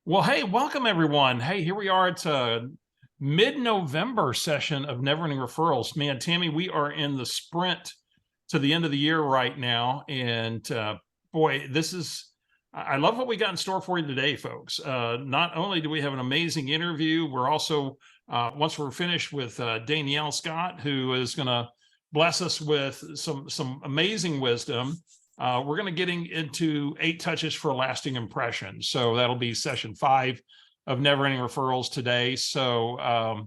Well, hey, welcome everyone. Hey, here we are. It's a mid-November session of Never Ending Referrals. Man, Tammy, we are in the sprint to the end of the year right now. And boy, I love what we got in store for you today, folks. Not only do we have an amazing interview, we're also, once we're finished with Dainelle Scott, who is going to bless us with some amazing wisdom. We're going to getting into 8 touches for a lasting impression. So that'll be session 5 of Never Ending Referrals today. So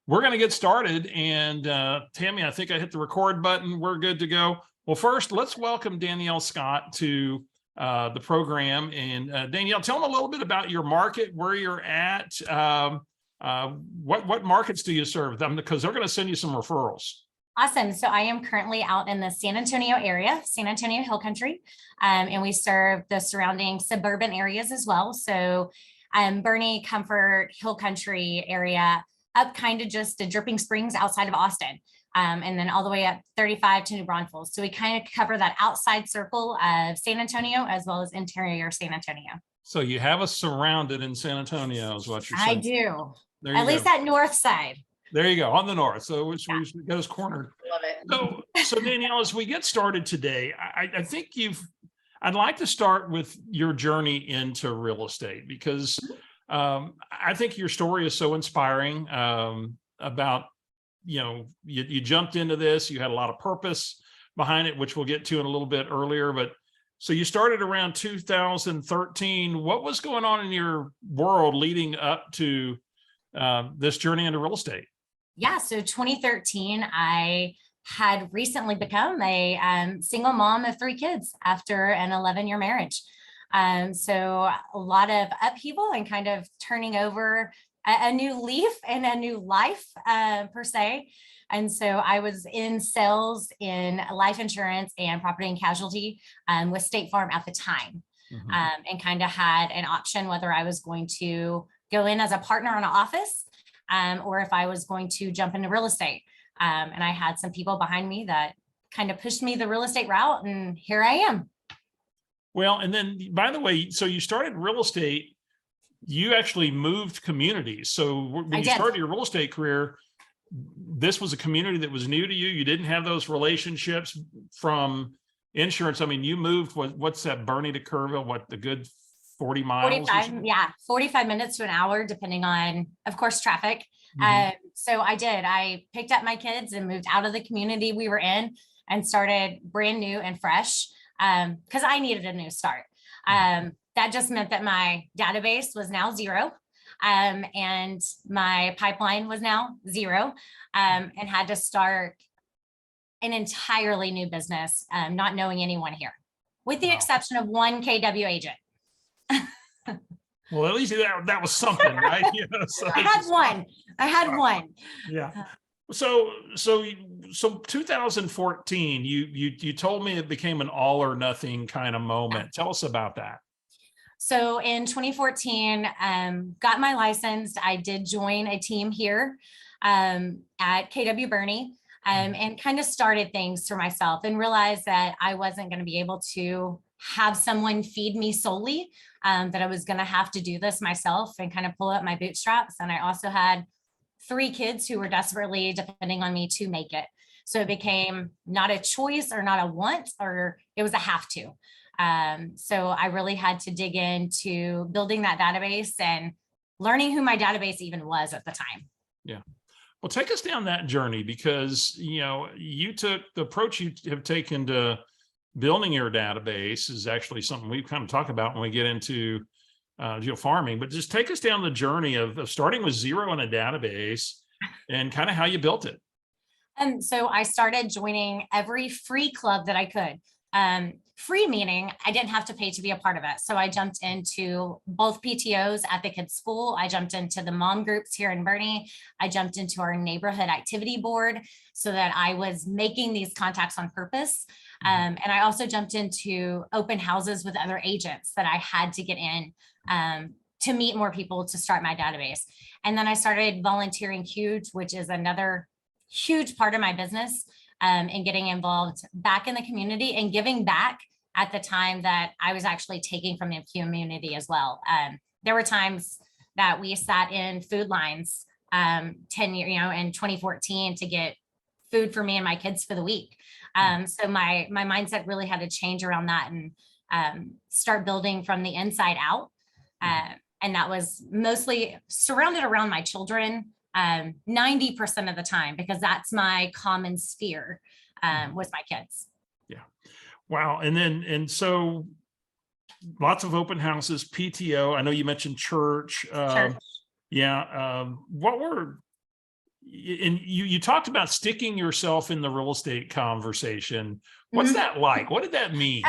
we're going to get started. And Tammy, I think I hit the record button. We're good to go. Well, first, let's welcome Dainelle Scott to the program. And Dainelle, tell them a little bit about your market, where you're at. What markets do you serve them? Because they're going to send you some referrals. Awesome. So I am currently out in the San Antonio area, San Antonio Hill Country, and we serve the surrounding suburban areas as well. So Bernie, Comfort, Hill Country area, up kind of just to Dripping Springs outside of Austin, and then all the way up 35 to New Braunfels. So we kind of cover that outside circle of San Antonio as well as interior San Antonio. So you have us surrounded in San Antonio is what you're saying. I do. There you At least go. that north side. There you go, on the north. So we got us cornered. Love it. So Dainelle, as we get started today, I think I'd like to start with your journey into real estate because I think your story is so inspiring about, you jumped into this, you had a lot of purpose behind it, which we'll get to in a little bit earlier. But so you started around 2013. What was going on in your world leading up to this journey into real estate? Yeah, so 2013, I had recently become a single mom of 3 kids after an 11-year marriage. So a lot of upheaval and kind of turning over a new leaf and a new life per se. And so I was in sales in life insurance and property and casualty with State Farm at the time, and kind of had an option whether I was going to go in as a partner on an office or if I was going to jump into real estate. And I had some people behind me that kind of pushed me the real estate route, and here I am. Well, and then by the way, so you started real estate, you actually moved communities. So when you started your real estate career, this was a community that was new to you. You didn't have those relationships from insurance. I mean, you moved, what's that, Bernie to Kerrville, what, the good 40 miles? 45 minutes to an hour, depending on, of course, traffic. So I picked up my kids and moved out of the community we were in and started brand new and fresh because I needed a new start. That just meant that my database was now 0 and my pipeline was now 0 and had to start an entirely new business, not knowing anyone here, with the exception of one KW agent. Well, at least that was something, right? So I had one. Yeah. So 2014, you told me it became an all or nothing kind of moment. Tell us about that. So in 2014, got my license. I did join a team here at KW Bernie and kind of started things for myself and realized that I wasn't going to be able to have someone feed me solely, that I was going to have to do this myself and kind of pull up my bootstraps. And I also had 3 kids who were desperately depending on me to make it. So it became not a choice or not a want, or it was a have to. So I really had to dig into building that database and learning who my database even was at the time. Yeah. Well, take us down that journey because, you took the approach you have taken to building your database is actually something we kind of talk about when we get into farming, but just take us down the journey of starting with 0 in a database and kind of how you built it. And so I started joining every free club that I could. Free meaning I didn't have to pay to be a part of it. So I jumped into both PTOs at the kids' school. I jumped into the mom groups here in Bernie. I jumped into our neighborhood activity board so that I was making these contacts on purpose. And I also jumped into open houses with other agents that I had to get in to meet more people to start my database. And then I started volunteering huge, which is another huge part of my business, and getting involved back in the community and giving back at the time that I was actually taking from the community as well. there were times that we sat in food lines 10 year, in 2014 to get food for me and my kids for the week. So my mindset really had to change around that and start building from the inside out. And that was mostly surrounded around my children 90% of the time, because that's my common sphere was my kids. Yeah. Wow. And so lots of open houses, PTO. I know you mentioned church. Sure. Yeah. What were, and you talked about sticking yourself in the real estate conversation. What's that like? What did that mean?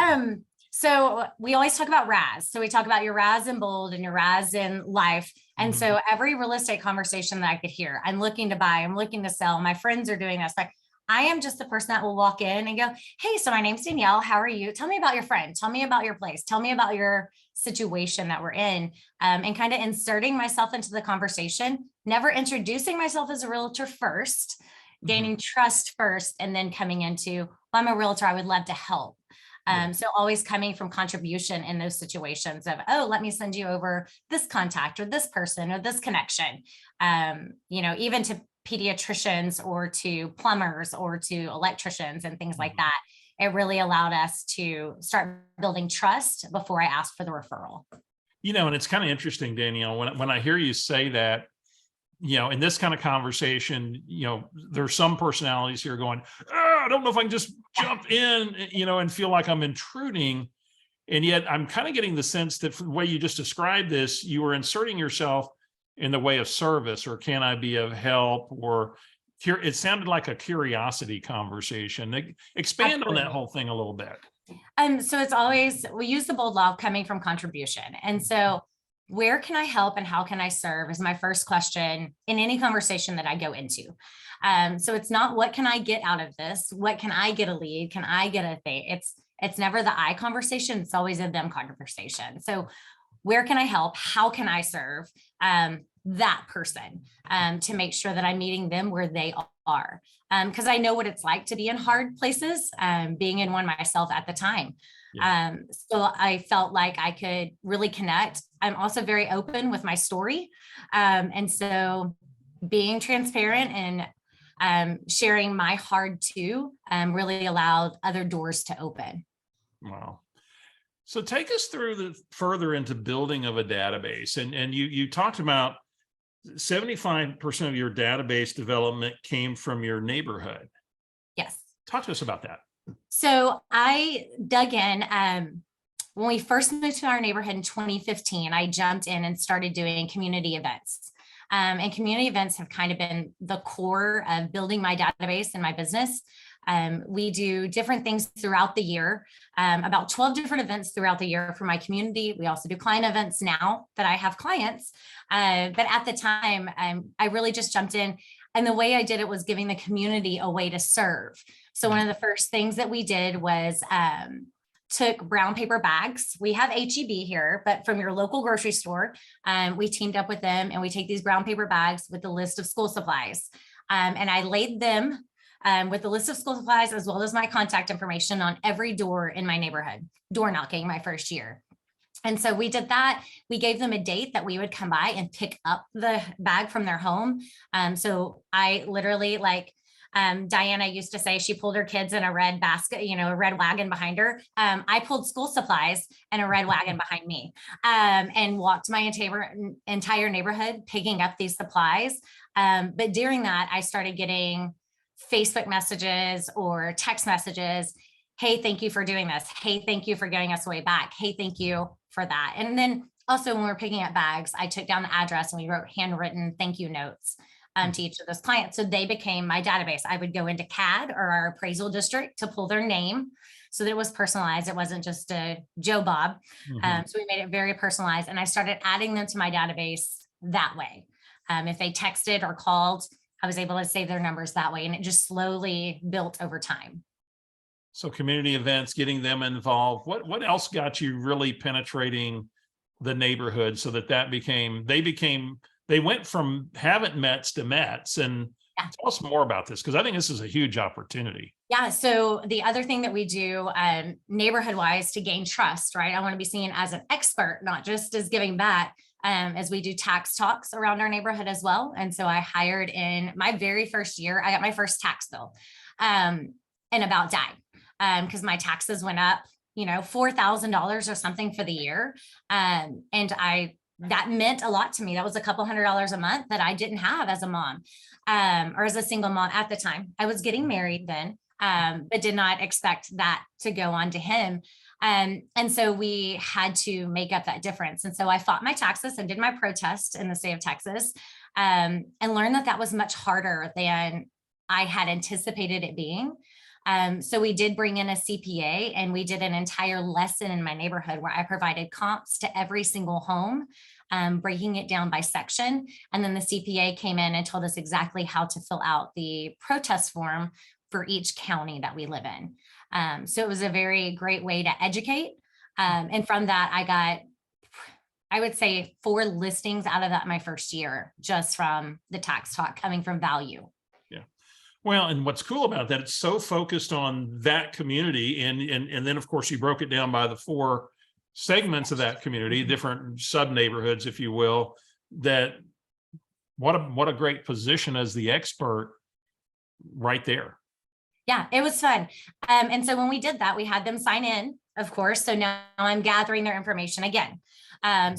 So we always talk about RAS. So we talk about your RAS in bold and your RAS in life. And so every real estate conversation that I could hear, I'm looking to buy, I'm looking to sell, my friends are doing this. Like, I am just the person that will walk in and go, hey, so my name's Dainelle. How are you? Tell me about your friend. Tell me about your place. Tell me about your situation that we're in, and kind of inserting myself into the conversation, never introducing myself as a realtor first, gaining trust first, and then coming into, well, I'm a realtor, I would love to help. So always coming from contribution in those situations of, oh, let me send you over this contact or this person or this connection, even to pediatricians or to plumbers or to electricians and things like that. It really allowed us to start building trust before I asked for the referral. And it's kind of interesting, Danielle, when I hear you say that, in this kind of conversation, there's some personalities here going, I don't know if I can just jump in, and feel like I'm intruding. And yet I'm kind of getting the sense that from the way you just described this, you were inserting yourself in the way of service, or can I be of help, or it sounded like a curiosity conversation. Expand Absolutely. on that whole thing a little bit. So it's always, we use the bold law coming from contribution. And so where can I help and how can I serve is my first question in any conversation that I go into. So it's not what can I get out of this? What can I get a lead? Can I get a thing? It's never the I conversation. It's always a them conversation. So where can I help? How can I serve that person to make sure that I'm meeting them where they are? Because I know what it's like to be in hard places, being in one myself at the time. Yeah. So I felt like I could really connect. I'm also very open with my story. And so being transparent and sharing my hard too really allowed other doors to open. Wow. So take us through further into building of a database. And you talked about 75% of your database development came from your neighborhood. Yes. Talk to us about that. So I dug in. When we first moved to our neighborhood in 2015, I jumped in and started doing community events. And community events have kind of been the core of building my database and my business. We do different things throughout the year, about 12 different events throughout the year for my community. We also do client events now that I have clients. But at the time, I really just jumped in. And the way I did it was giving the community a way to serve. So one of the first things that we did was took brown paper bags. We have HEB here, but from your local grocery store, we teamed up with them and we take these brown paper bags with the list of school supplies. And I laid them with the list of school supplies as well as my contact information on every door in my neighborhood, door knocking my first year. And so we did that. We gave them a date that we would come by and pick up the bag from their home. So I literally, like Diana used to say, she pulled her kids in a red basket, a red wagon behind her. I pulled school supplies and a red wagon behind me and walked my entire neighborhood picking up these supplies. But during that, I started getting Facebook messages or text messages. Hey, thank you for doing this. Hey, thank you for getting us way back. Hey, thank you for that. And then also when we were picking up bags, I took down the address and we wrote handwritten thank you notes to each of those clients. So they became my database. I would go into CAD or our appraisal district to pull their name so that it was personalized. It wasn't just a Joe Bob. So we made it very personalized and I started adding them to my database that way. If they texted or called, I was able to save their numbers that way. And it just slowly built over time. So community events, getting them involved. What else got you really penetrating the neighborhood so that they went from haven't mets to mets? And tell us more about this, because I think this is a huge opportunity. Yeah. So the other thing that we do neighborhood wise to gain trust, right? I want to be seen as an expert, not just as giving back. as we do tax talks around our neighborhood as well. And so I hired in my very first year, I got my first tax bill and about died because my taxes went up, $4,000 or something for the year. That meant a lot to me. That was a couple $100s a month that I didn't have as a mom or as a single mom at the time. I was getting married then, but did not expect that to go on to him. And so we had to make up that difference. And so I fought my taxes and did my protest in the state of Texas and learned that that was much harder than I had anticipated it being. So we did bring in a CPA and we did an entire lesson in my neighborhood where I provided comps to every single home, breaking it down by section. And then the CPA came in and told us exactly how to fill out the protest form for each county that we live in. So it was a very great way to educate. And from that, I got, I would say 4 listings out of that my first year, just from the tax talk coming from value. Yeah. Well, and what's cool about that, it's so focused on that community. And then of course you broke it down by the 4 segments of that community, different sub neighborhoods, if you will, that what a great position as the expert right there. Yeah, it was fun. And so when we did that, we had them sign in, of course. So now I'm gathering their information again.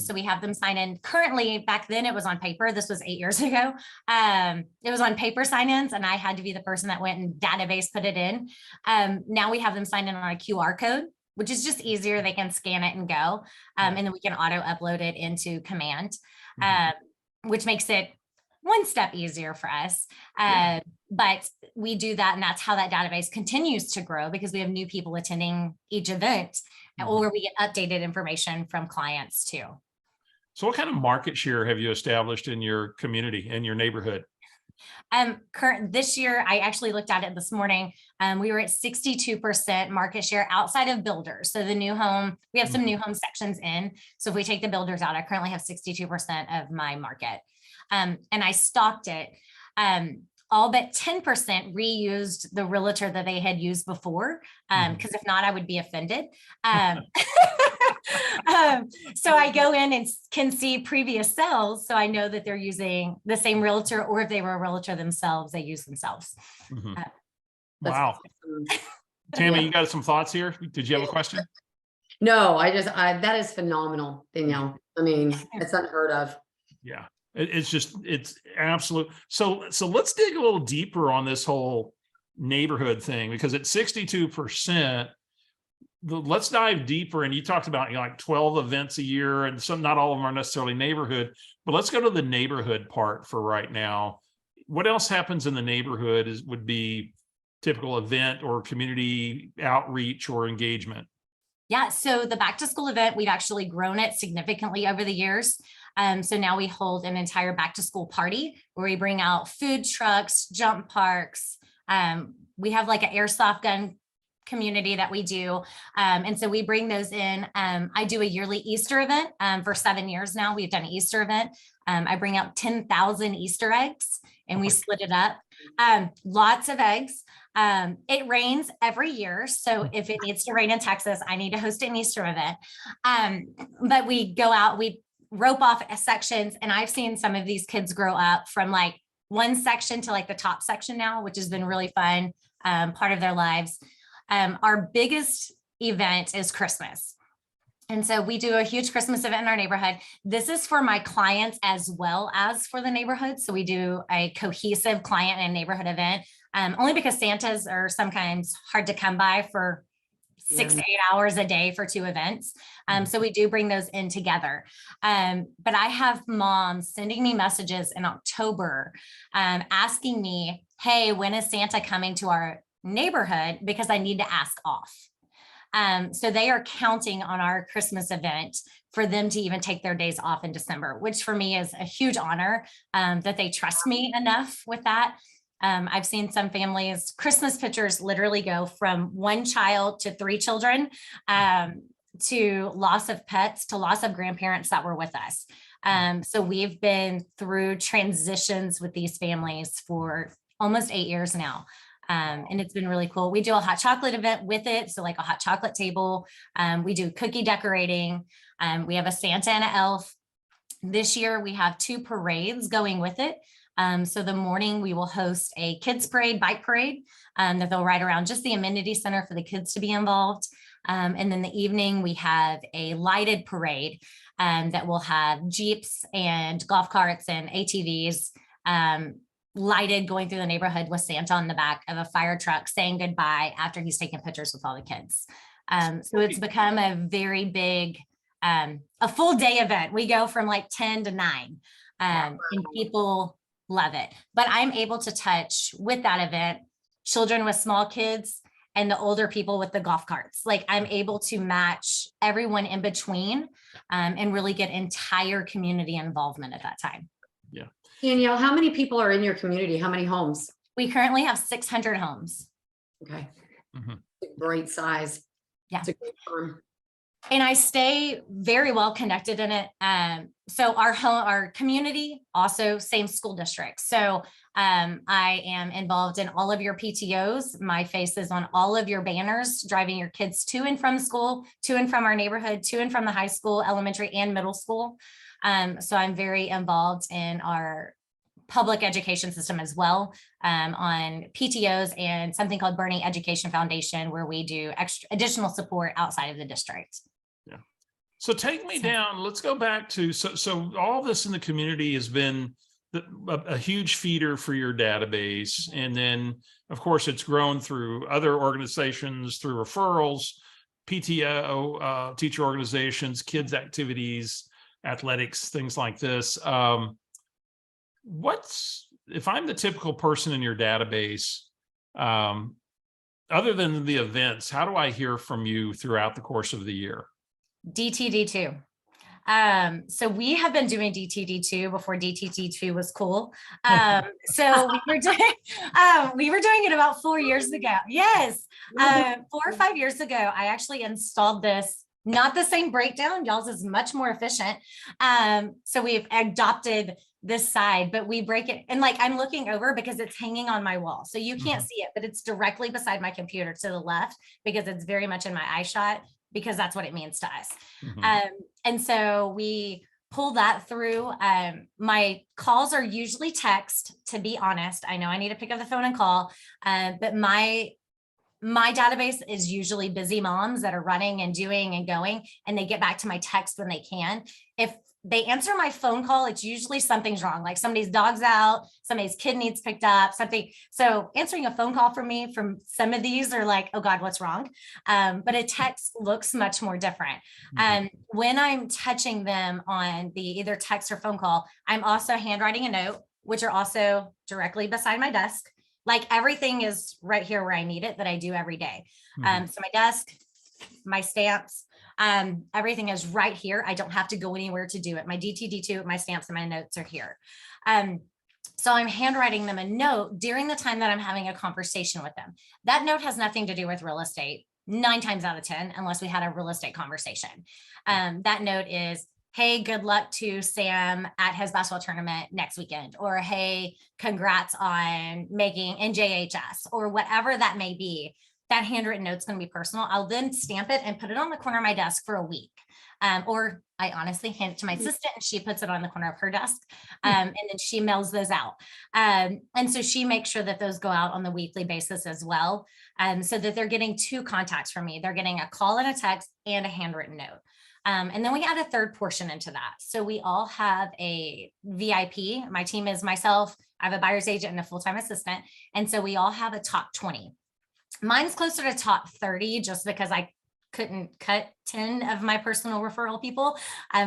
So we have them sign in. Currently, back then it was on paper. This was 8 years ago. It was on paper sign-ins, and I had to be the person that went and database put it in. Now we have them sign in on a QR code, which is just easier. They can scan it and go. And then we can auto upload it into Command, which makes it one step easier for us. But we do that, and that's how that database continues to grow because we have new people attending each event, or we get updated information from clients too. So what kind of market share have you established in your community, in your neighborhood? This year, I actually looked at it this morning. We were at 62% market share outside of builders. So the new home, we have some new home sections in. So if we take the builders out, I currently have 62% of my market. And I stocked it. All but 10% reused the realtor that they had used before. Because if not, I would be offended. So I go in and can see previous sales. So I know that they're using the same realtor, or if they were a realtor themselves, they use themselves. Wow. Tammy, you got some thoughts here? Did you have a question? No, that is phenomenal, Dainelle. I mean, it's unheard of. Yeah. It's absolute. So let's dig a little deeper on this whole neighborhood thing, because at 62%, let's dive deeper. And you talked about like 12 events a year, and not all of them are necessarily neighborhood, but let's go to the neighborhood part for right now. What else happens in the neighborhood would be typical event or community outreach or engagement? Yeah, so the back to school event, we've actually grown it significantly over the years. So now we hold an entire back to school party where we bring out food trucks, jump parks. We have like an airsoft gun community that we do. And so we bring those in. I do a yearly Easter event for 7 years now. We've done an Easter event. I bring out 10,000 Easter eggs and we split it up. Lots of eggs. It rains every year. So if it needs to rain in Texas, I need to host an Easter event. But we go out, we rope off sections, and I've seen some of these kids grow up from like one section to like the top section now, which has been really fun, part of their lives. Our biggest event is Christmas. And so we do a huge Christmas event in our neighborhood. This is for my clients as well as for the neighborhood. So we do a cohesive client and neighborhood event, only because Santas are sometimes hard to come by for 6 to 8 hours a day for 2 events. So we do bring those in together. But I have moms sending me messages in October asking me, hey, when is Santa coming to our neighborhood? Because I need to ask off. So they are counting on our Christmas event for them to even take their days off in December, which for me is a huge honor that they trust me enough with that. I've seen some families, Christmas pictures literally go from 1 child to 3 children, to loss of pets, to loss of grandparents that were with us. So we've been through transitions with these families for almost 8 years now. And it's been really cool. We do a hot chocolate event with it. So like a hot chocolate table. We do cookie decorating. We have a Santa and an elf. This year we have 2 parades going with it. So the morning we will host a kids parade, bike parade, that they'll ride around just the amenity center for the kids to be involved. And then the evening we have a lighted parade that will have Jeeps and golf carts and ATVs lighted going through the neighborhood with Santa on the back of a fire truck saying goodbye after he's taking pictures with all the kids. So it's become a very big, a full day event. We go from like 10 to 9 and people love it. But I'm able to touch with that event, children with small kids and the older people with the golf carts. Like I'm able to match everyone in between and really get entire community involvement at that time. Yeah. Dainelle, how many people are in your community? How many homes? We currently have 600 homes. Okay. Mhm. Great size. Yeah. It's a great farm. And I stay very well connected in it. So our community, also same school district. So I am involved in all of your PTOs. My face is on all of your banners, driving your kids to and from school, to and from our neighborhood, to and from the high school, elementary and middle school. So I'm very involved in our public education system as well, on PTOs and something called Bernie Education Foundation, where we do additional support outside of the district. Yeah. So take me down. Let's go back to, so all this in the community has been a huge feeder for your database. And then of course it's grown through other organizations, through referrals, PTO, teacher organizations, kids activities, athletics, things like this. If I'm the typical person in your database, other than the events, how do I hear from you throughout the course of the year? DTD2. So we have been doing DTD2 before DTD2 was cool. So we were doing it about 4 years ago. Yes. 4 or 5 years ago, I actually installed this, not the same breakdown. Y'all's is much more efficient. So we've adopted this side, but we break it. And like, I'm looking over because it's hanging on my wall. So you can't see it, but it's directly beside my computer to the left because it's very much in my eye shot, because that's what it means to us. And so we pull that through. My calls are usually text, to be honest. I know I need to pick up the phone and call, but my database is usually busy moms that are running and doing and going, and they get back to my text when they can. If they answer my phone call, it's usually something's wrong, like somebody's dog's out, somebody's kid needs picked up, something. So answering a phone call from me from some of these are like, oh God, what's wrong? But a text looks much more different. When I'm touching them on the either text or phone call, I'm also handwriting a note, which are also directly beside my desk. Like everything is right here where I need it, that I do every day. So my desk, my stamps, everything is right here. I don't have to go anywhere to do it. My DTD2, my stamps and my notes are here. So I'm handwriting them a note during the time that I'm having a conversation with them. That note has nothing to do with real estate 9 times out of 10, unless we had a real estate conversation. That note is, hey, good luck to Sam at his basketball tournament next weekend, or hey, congrats on making NJHS, or whatever that may be. That handwritten note's going to be personal. I'll then stamp it and put it on the corner of my desk for a week. Or I honestly hand it to my assistant and she puts it on the corner of her desk. And then she mails those out. And so she makes sure that those go out on the weekly basis as well. So that they're getting 2 contacts from me. They're getting a call and a text and a handwritten note. And then we add a third portion into that. So we all have a VIP. My team is myself. I have a buyer's agent and a full-time assistant. And so we all have a top 20. Mine's closer to top 30 just because I couldn't cut 10 of my personal referral people.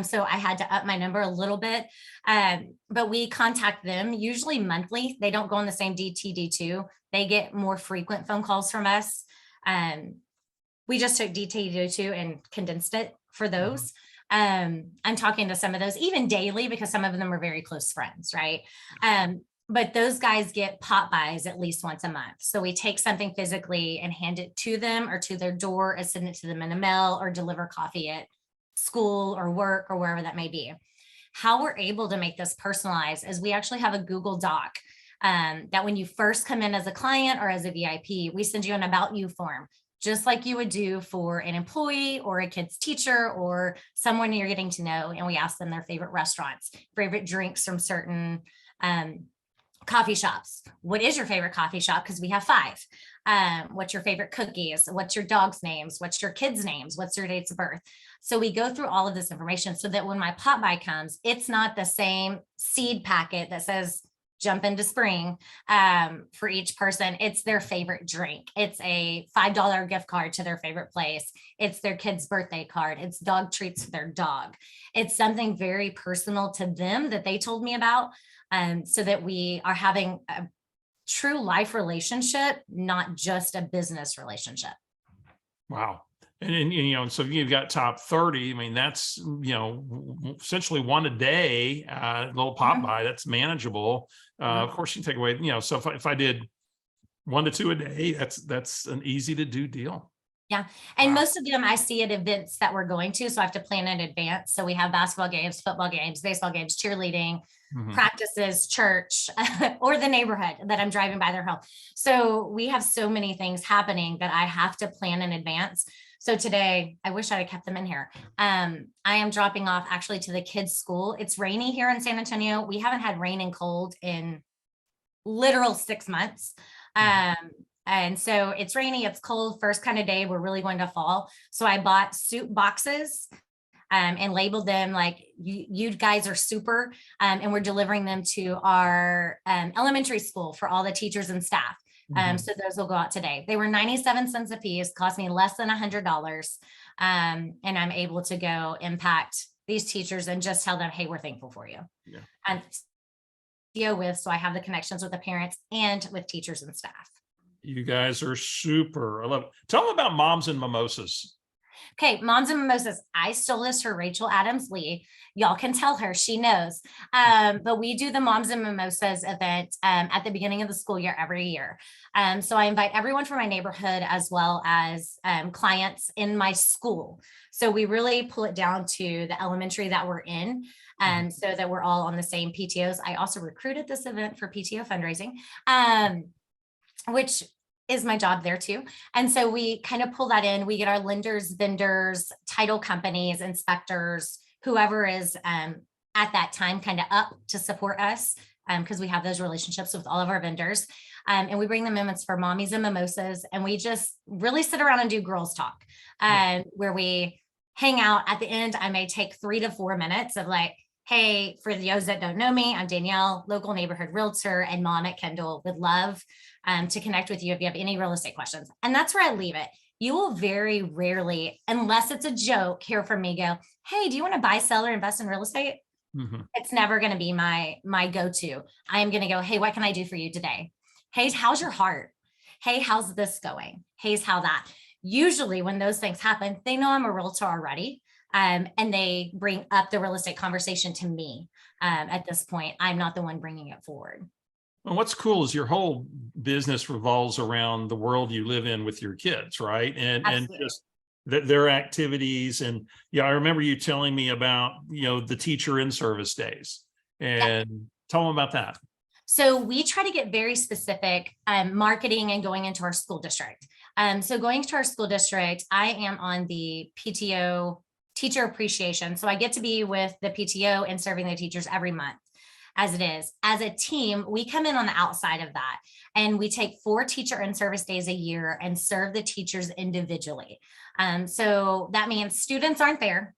So I had to up my number a little bit. But we contact them usually monthly. They don't go on the same DTD2. They get more frequent phone calls from us. We just took DTD2 and condensed it for those. I'm talking to some of those even daily because some of them are very close friends, right? But those guys get pop buys at least once a month. So we take something physically and hand it to them or to their door, or send it to them in the mail, or deliver coffee at school or work or wherever that may be. How we're able to make this personalized is we actually have a Google Doc that when you first come in as a client or as a VIP, we send you an about you form. just like you would do for an employee or a kid's teacher or someone you're getting to know. And we ask them their favorite restaurants, favorite drinks from certain coffee shops. What is your favorite coffee shop? Because we have 5. What's your favorite cookies? What's your dog's names? What's your kids' names? What's your dates of birth? So we go through all of this information so that when my pop by comes, it's not the same seed packet that says jump into spring for each person. It's their favorite drink. It's a $5 gift card to their favorite place. It's their kid's birthday card. It's dog treats for their dog. It's something very personal to them that they told me about, so that we are having a true life relationship, not just a business relationship. Wow. And you know, so you've got top 30. I mean, that's, you know, essentially one a day, little pop by, that's manageable. Of course you can take away, you know, so if I did 1 to 2 a day, that's an easy to do deal. Yeah. And Wow. most of them I see at events that we're going to. So I have to plan in advance. So we have basketball games, football games, baseball games, cheerleading, Mhm. practices, church, or the neighborhood that I'm driving by their home. So we have so many things happening that I have to plan in advance. So today, I wish I had kept them in here. I am dropping off actually to the kids' school. It's rainy here in San Antonio. We haven't had rain and cold in literal 6 months. And so it's rainy, it's cold, first kind of day, we're really going to fall. So I bought soup boxes and labeled them like, you guys are super. And we're delivering them to our elementary school for all the teachers and staff. So those will go out today. They were 97 cents a piece, cost me less than $100. And I'm able to go impact these teachers and just tell them, hey, we're thankful for you. Yeah. And deal with, so I have the connections with the parents and with teachers and staff. You guys are super. I love it. Tell them about Moms and Mimosas. Okay, Moms and Mimosas. I stole this for Rachel Adams Lee. Y'all can tell her, she knows. But we do the Moms and Mimosas event at the beginning of the school year every year. So I invite everyone from my neighborhood as well as clients in my school. So we really pull it down to the elementary that we're in, so that we're all on the same PTOs. I also recruited this event for PTO fundraising, which is my job there too. And so we kind of pull that in. We get our lenders, vendors, title companies, inspectors, whoever is at that time kind of up to support us, because we have those relationships with all of our vendors. And we bring them in for Mommies and Mimosas. And we just really sit around and do girls talk, where we hang out. At the end, I may take 3 to 4 minutes of like, hey, for those that don't know me, I'm Dainelle, local neighborhood realtor and mom at Kendall. Would love to connect with you if you have any real estate questions. And that's where I leave it. You will very rarely, unless it's a joke, hear from me go, hey, do you want to buy, sell, or invest in real estate? It's never going to be my go-to. I am going to go, hey, what can I do for you today? Hey, how's your heart? Hey, how's this going? Hey's how that. Usually when those things happen, they know I'm a realtor already. And they bring up the real estate conversation to me. At this point, I'm not the one bringing it forward. Well, what's cool is your whole business revolves around the world you live in with your kids, right? And just their activities. And yeah, I remember you telling me about, you know, the teacher in service days, and tell them about that. So we try to get very specific marketing and going into our school district. So going to our school district, I am on the PTO teacher appreciation. So I get to be with the PTO and serving the teachers every month. As it is, as a team, we come in on the outside of that and we take 4 teacher in service days a year and serve the teachers individually. So that means students aren't there,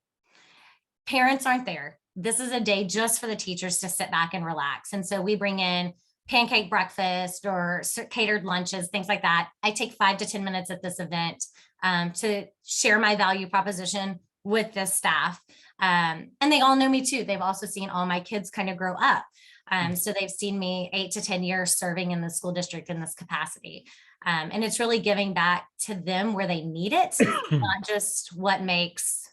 parents aren't there. This is a day just for the teachers to sit back and relax. And so we bring in pancake breakfast or catered lunches, things like that. I take 5 to 10 minutes at this event to share my value proposition with the staff. And they all know me too. They've also seen all my kids kind of grow up. So they've seen me 8 to 10 years serving in the school district in this capacity. And it's really giving back to them where they need it, not just what makes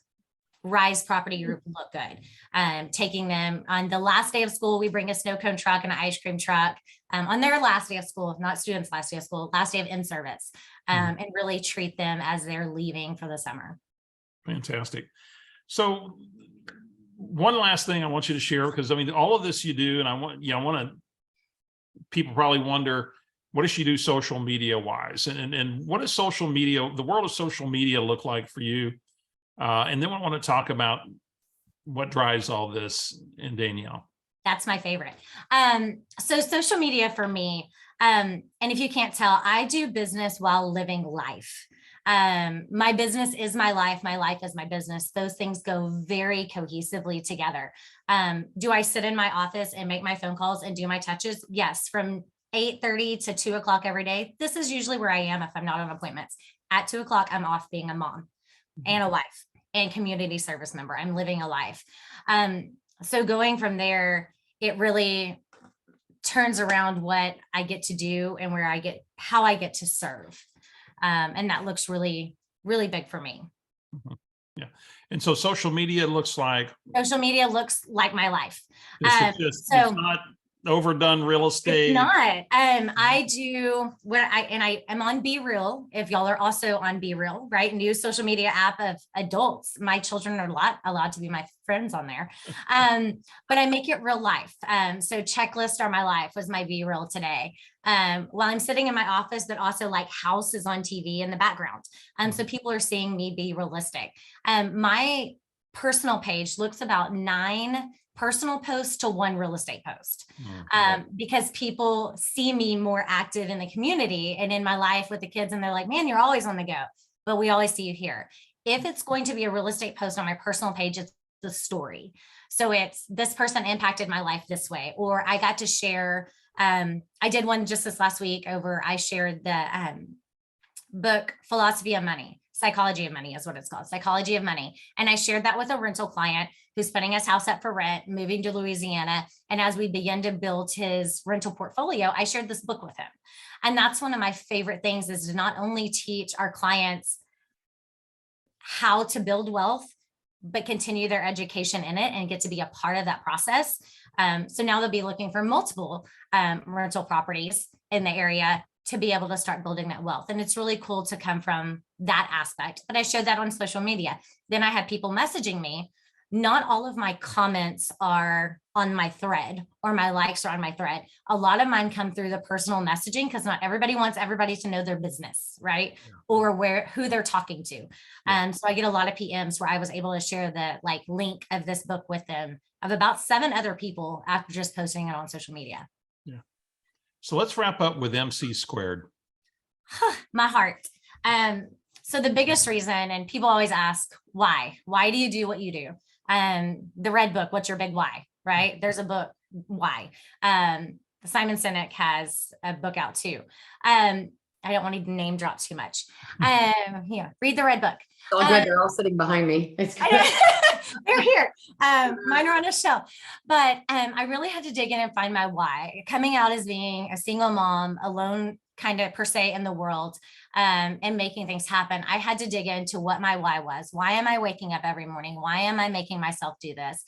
Rise Property Group look good. Taking them on the last day of school, we bring a snow cone truck and an ice cream truck on their last day of school, not students' last day of school, last day of in service, and really treat them as they're leaving for the summer. Fantastic. So one last thing I want you to share, because I mean, all of this you do, and I want to, people probably wonder, what does she do social media wise? And what does social media, the world of social media look like for you? And then we want to talk about what drives all this in Danielle. That's my favorite. So social media for me, and if you can't tell, I do business while living life. My business is my life is my business. Those things go very cohesively together. Do I sit in my office and make my phone calls and do my touches? Yes, from 8:30 to 2 o'clock every day. This is usually where I am if I'm not on appointments. At 2 o'clock, I'm off being a mom and a wife and community service member. I'm living a life. So going from there, it really turns around what I get to do and how I get to serve. And that looks really, really big for me. Yeah. And so social media looks like my life. it's not overdone real estate. It's not. I do what I am on Be Real. If y'all are also on Be Real, right? New social media app of adults. My children are allowed to be my friends on there. But I make it real life. So checklist are my life was my Be Real today. While I'm sitting in my office, but also like house is on TV in the background. So people are seeing me be realistic. My personal page looks about 9 personal posts to 1 real estate post, because people see me more active in the community and in my life with the kids. And they're like, man, you're always on the go, but we always see you here. If it's going to be a real estate post on my personal page, it's the story. So it's this person impacted my life this way, or I got to share. I did one just this last week I shared the book, Philosophy of Money. Psychology of Money is what it's called, Psychology of Money. And I shared that with a rental client who's putting his house up for rent, moving to Louisiana. And as we begin to build his rental portfolio, I shared this book with him. And that's one of my favorite things, is to not only teach our clients how to build wealth, but continue their education in it and get to be a part of that process. So now they'll be looking for multiple rental properties in the area to be able to start building that wealth. And it's really cool to come from that aspect. But I showed that on social media. Then I had people messaging me. Not all of my comments are on my thread or my likes are on my thread. A lot of mine come through the personal messaging, because not everybody wants everybody to know their business, right? Yeah. Or who they're talking to. Yeah. So I get a lot of PMs where I was able to share the link of this book with them, of about 7 other people after just posting it on social media. Yeah. So let's wrap up with MC squared. My heart. So the biggest reason, and people always ask, why do you do what you do? The red book, what's your big why, right? There's a book, why. Simon Sinek has a book out too. I don't want to name drop too much. Read the red book. Oh, good. They're all sitting behind me. They're here. Mine are on a shelf. But I really had to dig in and find my why. Coming out as being a single mom, alone kind of per se in the world, and making things happen, I had to dig into what my why was. Why am I waking up every morning? Why am I making myself do this?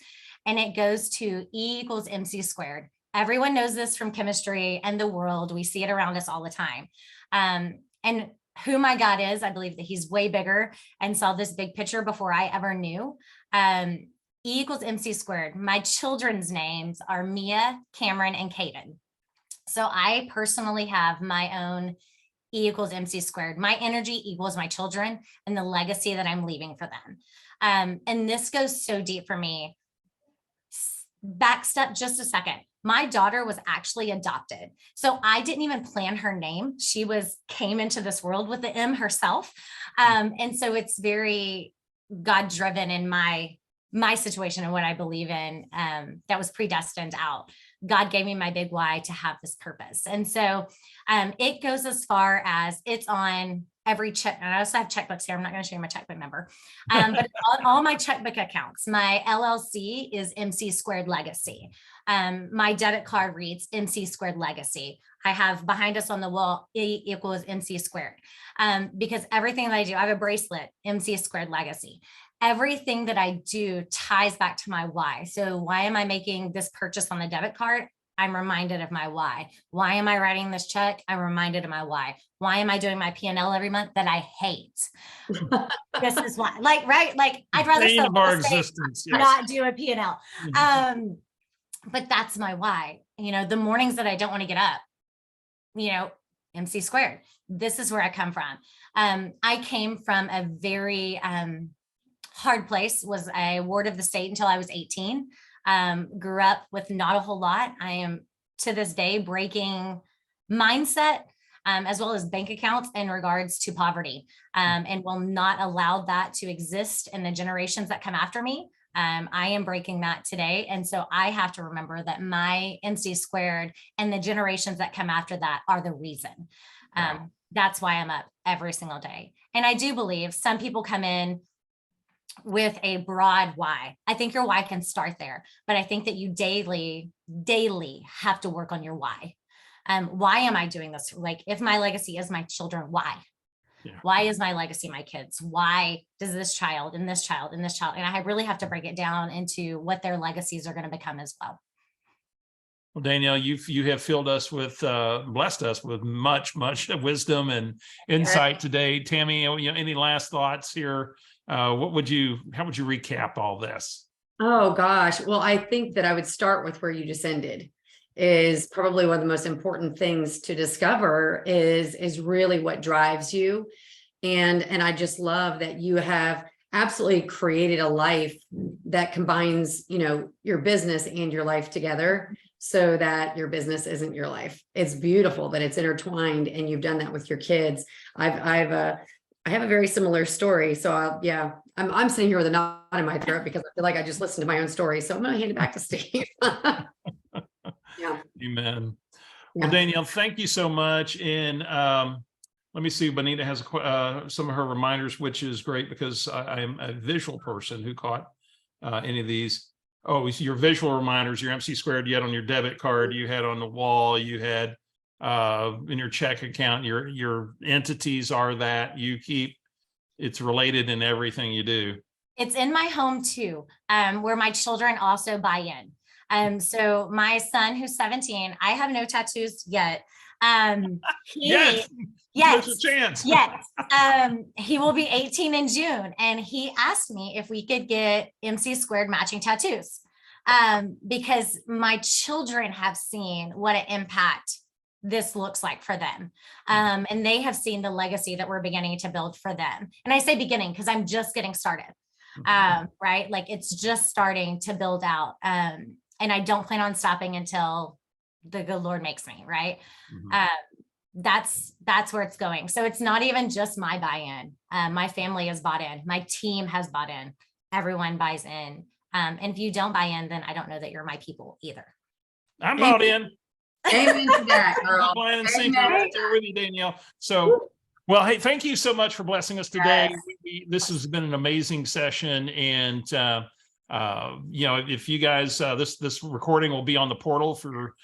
And it goes to E equals MC squared. Everyone knows this from chemistry and the world. We see it around us all the time. And who my God is, I believe that he's way bigger and saw this big picture before I ever knew. E equals MC squared. My children's names are Mia, Cameron, and Caden. So I personally have my own E equals MC squared. My energy equals my children and the legacy that I'm leaving for them. And this goes so deep for me. Back step just a second. My daughter was actually adopted. So I didn't even plan her name. She came into this world with the M herself. And so it's very God driven in my situation and what I believe in, that was predestined out. God gave me my big why to have this purpose. And so it goes as far as it's on every check. And I also have checkbooks here. I'm not going to show you my checkbook number, but on all my checkbook accounts, my LLC is MC squared legacy. My debit card reads MC squared legacy. I have behind us on the wall, E equals MC squared. Because everything that I do, I have a bracelet, MC squared legacy. Everything that I do ties back to my why. So why am I making this purchase on the debit card? I'm reminded of my why. Why am I writing this check? I'm reminded of my why. Why am I doing my P&L every month that I hate? This is why, right? I'd rather sell real estate, not do a P&L. But that's my why. The mornings that I don't want to get up, MC squared. This is where I come from. I came from a very hard place, was a ward of the state until I was 18. Grew up with not a whole lot. I am to this day breaking mindset as well as bank accounts in regards to poverty, and will not allow that to exist in the generations that come after me. I am breaking that today. And so I have to remember that my MC squared and the generations that come after that are the reason. Wow. That's why I'm up every single day. And I do believe some people come in with a broad why. I think your why can start there, but I think that you daily have to work on your why. Why am I doing this? Like, if my legacy is my children, why? Yeah. Why is my legacy my kids? Why does this child and this child and this child? And I really have to break it down into what their legacies are going to become as well. Well, Dainelle, you have filled us with blessed us with much wisdom and insight today. Tammy, any last thoughts here? How would you recap all this? Oh gosh. Well, I think that I would start with where you just ended. Is probably one of the most important things to discover is really what drives you. And I just love that you have absolutely created a life that combines, your business and your life together, so that your business isn't your life. It's beautiful that it's intertwined, and you've done that with your kids. I have a very similar story. So I'm sitting here with a knot in my throat because I feel like I just listened to my own story. So I'm going to hand it back to Steve. Yeah. Amen. Yeah. Well, Dainelle, thank you so much. And let me see, Bonita has some of her reminders, which is great because I am a visual person who caught any of these. Oh, your visual reminders, your MC squared you had on your debit card, you had on the wall, you had in your check account, your entities are that you keep. It's related in everything you do. It's in my home too, where my children also buy in. So my son, who's 17, I have no tattoos yet. Yes. Yes. There's a chance. Yes. He will be 18 in June. And he asked me if we could get MC squared matching tattoos. Because my children have seen what an impact this looks like for them. And they have seen the legacy that we're beginning to build for them. And I say beginning because I'm just getting started. Right? Like, it's just starting to build out. And I don't plan on stopping until the good Lord makes me, right? That's where it's going. So it's not even just my buy-in. My family has bought in. My team has bought in. Everyone buys in. And if you don't buy in, then I don't know that you're my people either. I'm bought in. Amen to that, girl. I'm playing and singing right there with you, Dainelle. So, well, hey, thank you so much for blessing us today. Yes. This has been an amazing session, and if you guys, this recording will be on the portal for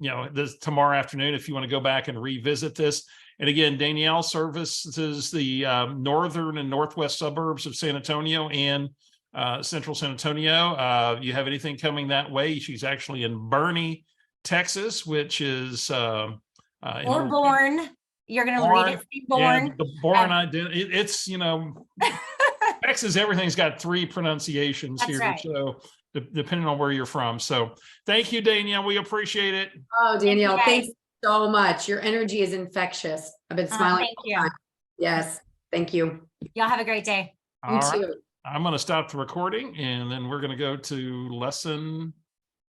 this tomorrow afternoon if you want to go back and revisit this. And again, Dainelle services the northern and northwest suburbs of San Antonio and central San Antonio. You have anything coming that way? She's actually in Bernie, Texas, which is or born. You're going to read it. Born. Yeah, the born identity. It's Texas. Everything's got 3 pronunciations here, right. so depending on where you're from. So thank you, Dainelle. We appreciate it. Oh, Dainelle, thanks so much. Your energy is infectious. I've been smiling. Thank you. Yes, thank you. Y'all have a great day. You too. I'm going to stop the recording, and then we're going to go to lesson